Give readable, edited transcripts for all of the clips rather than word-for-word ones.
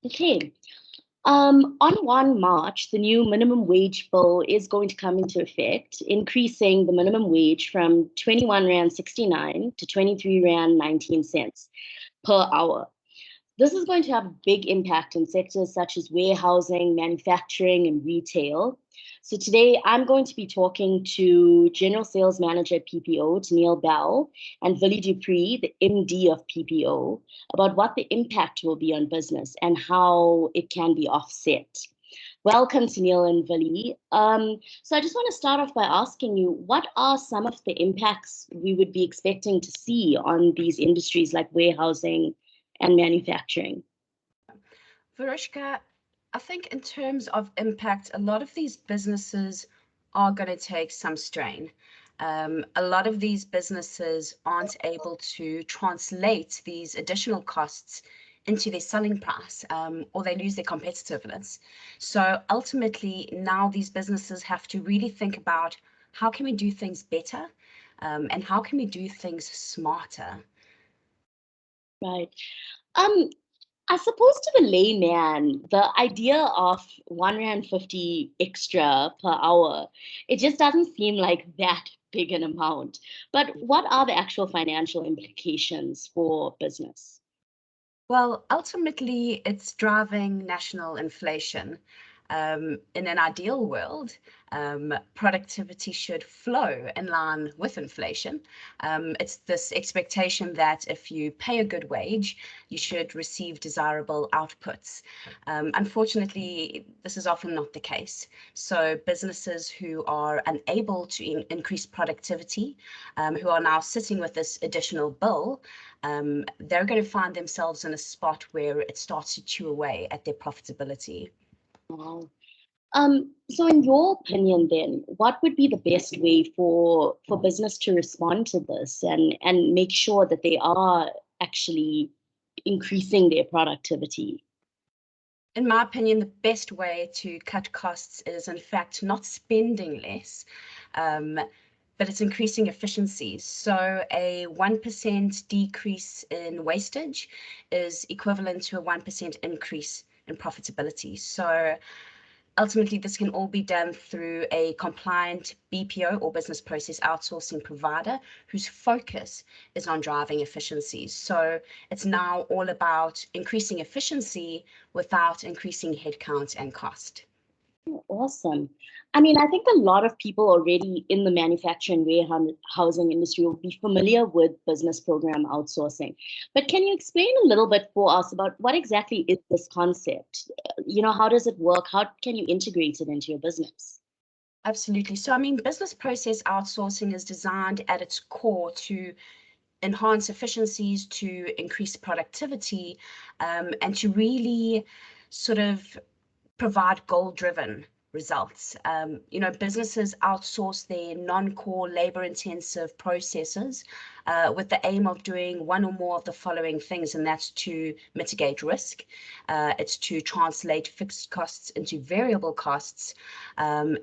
Okay. On 1 March, the new minimum wage bill is going to come into effect, increasing the minimum wage from 21 Rand 69 to 23 Rand 19 cents per hour. This is going to have a big impact in sectors such as warehousing, manufacturing, and retail. So today I'm going to be talking to General Sales Manager at PPO, Tennille Bell, and Willie Dupree, the MD of PPO, about what the impact will be on business and how it can be offset. Welcome, Tennille and Willie. So I just want to start off by asking you, what are some of the impacts we would be expecting to see on these industries like warehousing and manufacturing? Verushka, I think in terms of impact, a lot of these businesses are going to take some strain. A lot of these businesses aren't able to translate these additional costs into their selling price, or they lose their competitiveness. So ultimately, now these businesses have to really think about how can we do things better, and how can we do things smarter. Right. Um, I suppose to the layman, the idea of 1 Rand 50 extra per hour, it just doesn't seem like that big an amount. But what are the actual financial implications for business? Well, ultimately, it's driving national inflation. In an ideal world, productivity should flow in line with inflation. It's this expectation that if you pay a good wage, you should receive desirable outputs. Unfortunately, this is often not the case. So businesses who are unable to increase productivity, who are now sitting with this additional bill, they're going to find themselves in a spot where it starts to chew away at their profitability. Wow. So in your opinion then, what would be the best way for business to respond to this and make sure that they are actually increasing their productivity? In my opinion, the best way to cut costs is, in fact, not spending less, um, but it's increasing efficiencies. So a 1% decrease in wastage is equivalent to a 1% increase in profitability. So ultimately, this can all be done through a compliant BPO or business process outsourcing provider whose focus is on driving efficiencies. So it's now all about increasing efficiency without increasing headcount and cost. Awesome. I mean, I think a lot of people already in the manufacturing warehousing industry will be familiar with business program outsourcing. But can you explain a little bit for us about what exactly is this concept? How does it work? How can you integrate it into your business? Absolutely. So, I mean, business process outsourcing is designed at its core to enhance efficiencies, to increase productivity, and to really sort of provide goal-driven results. Businesses outsource their non-core labor-intensive processes with the aim of doing one or more of the following things, and that's to mitigate risk. It's to translate fixed costs into variable costs, and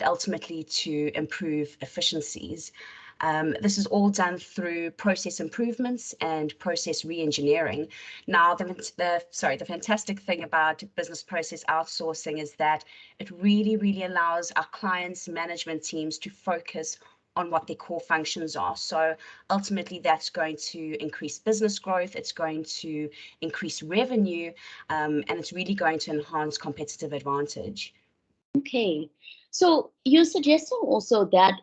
ultimately to improve efficiencies. This is all done through process improvements and process re-engineering. Now, the fantastic thing about business process outsourcing is that it really, really allows our clients' management teams to focus on what their core functions are. So ultimately, that's going to increase business growth, it's going to increase revenue, and it's really going to enhance competitive advantage. Okay. So you're suggesting also that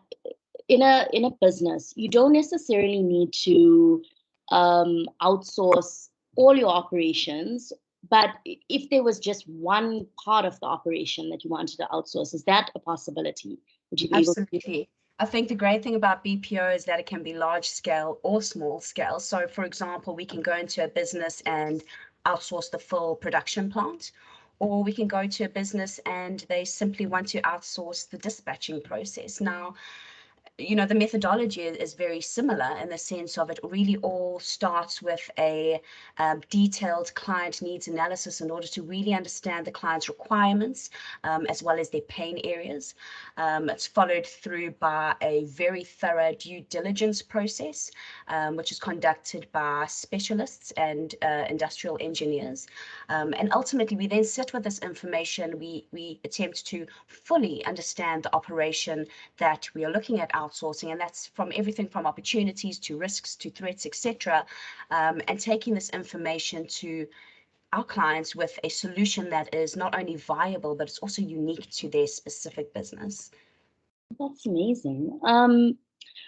in a business, you don't necessarily need to outsource all your operations, but if there was just one part of the operation that you wanted to outsource, is that a possibility? Would you be able to do that? Absolutely. I think the great thing about BPO is that it can be large scale or small scale. So, for example, we can go into a business and outsource the full production plant, or we can go to a business and they simply want to outsource the dispatching process. Now, the methodology is very similar in the sense of it really all starts with a detailed client needs analysis in order to really understand the client's requirements, as well as their pain areas. It's followed through by a very thorough due diligence process, which is conducted by specialists and industrial engineers. And ultimately, we then sit with this information. We attempt to fully understand the operation that we are looking at outsourcing, and that's from everything from opportunities to risks to threats, etc. And taking this information to our clients with a solution that is not only viable, but it's also unique to their specific business. That's amazing.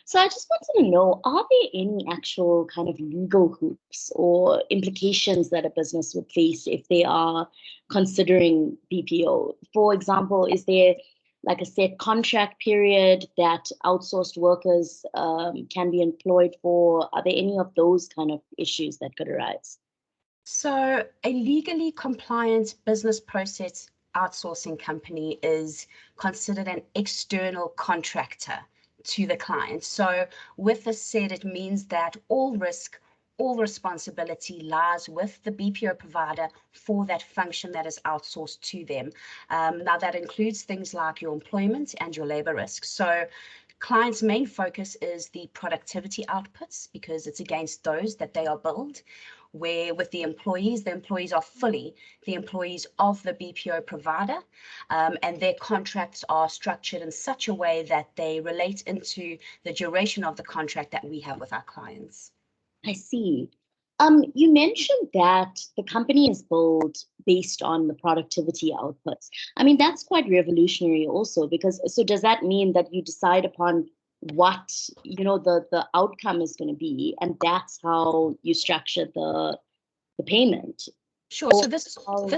So I just wanted to know, are there any actual kind of legal hoops or implications that a business would face if they are considering BPO? For example, is there like a set contract period that outsourced workers can be employed for? Are there any of those kind of issues that could arise? So a legally compliant business process outsourcing company is considered an external contractor to the client. So with this said, it means that all risk, all responsibility lies with the BPO provider for that function that is outsourced to them. Now that includes things like your employment and your labor risk. So clients' main focus is the productivity outputs because it's against those that they are billed, where with the employees are fully the employees of the BPO provider, and their contracts are structured in such a way that they relate into the duration of the contract that we have with our clients. I see. You mentioned that the company is built based on the productivity outputs. I mean, that's quite revolutionary also, because so does that mean that you decide upon what, the outcome is going to be, and that's how you structure the payment? Sure. So this Or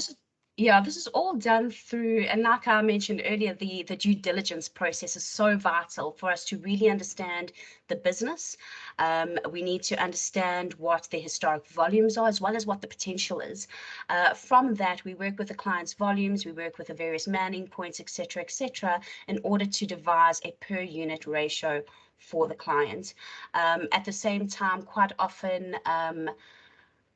is all done through, and like I mentioned earlier, the due diligence process is so vital for us to really understand the business. We need to understand what the historic volumes are, as well as what the potential is. From that, we work with the client's volumes, we work with the various manning points, etc., in order to devise a per unit ratio for the client. At the same time, quite often,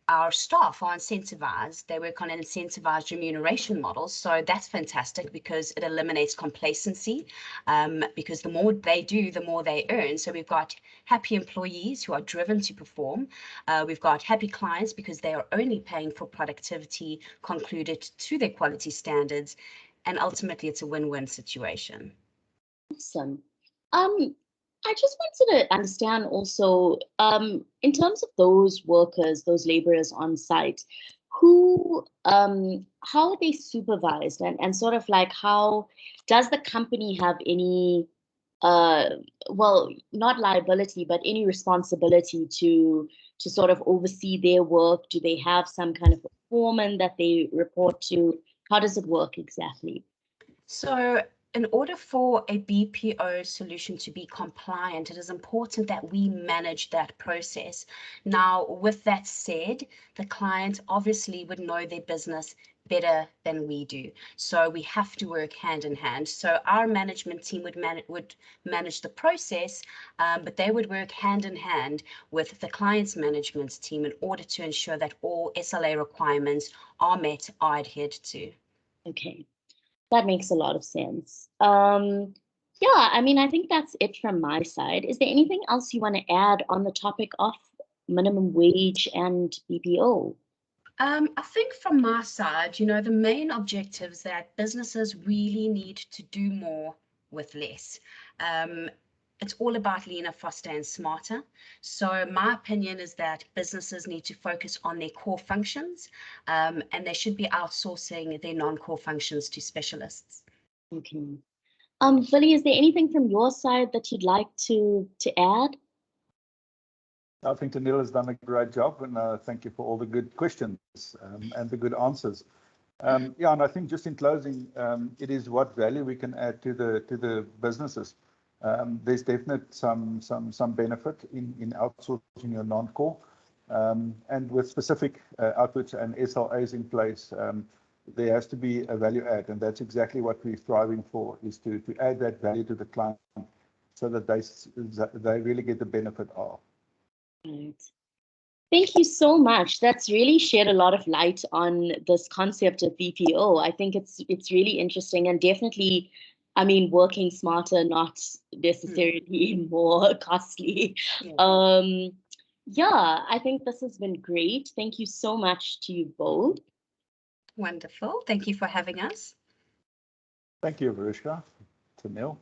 our staff are incentivized. They work on an incentivized remuneration model. So that's fantastic because it eliminates complacency, because the more they do, the more they earn. So we've got happy employees who are driven to perform. We've got happy clients because they are only paying for productivity concluded to their quality standards. And ultimately, it's a win-win situation. awesome. I just wanted to understand also, in terms of those workers, those laborers on site, how are they supervised, and sort of like how does the company have any, well, not liability, but any responsibility to sort of oversee their work? Do they have some kind of a foreman that they report to? How does it work exactly? So in order for a BPO solution to be compliant, it is important that we manage that process. Now, with that said, the client obviously would know their business better than we do. So we have to work hand in hand. So our management team would manage the process, but they would work hand in hand with the client's management team in order to ensure that all SLA requirements are met, are adhered to. Okay. That makes a lot of sense. Yeah, I mean, I think that's it from my side. Is there anything else you want to add on the topic of minimum wage and BPO? I think from my side, the main objectives that businesses really need to do more with less. It's all about leaner, faster, and smarter. So my opinion is that businesses need to focus on their core functions, and they should be outsourcing their non-core functions to specialists. Okay. Billy, is there anything from your side that you'd like to add? I think Tennille has done a great job, and thank you for all the good questions and the good answers. Yeah, and I think just in closing, it is what value we can add to the businesses. There's definitely some benefit in outsourcing your non-core, and with specific outputs and SLAs in place, there has to be a value add, and that's exactly what we're striving for, is to add that value to the client so that they really get the benefit of. Right. Thank you so much. That's really shed a lot of light on this concept of BPO. I think it's really interesting and definitely, I mean, working smarter, not necessarily more costly. Yeah. Yeah, I think this has been great. Thank you so much to you both. Wonderful. Thank you for having us. Thank you, Varishka. Tennille.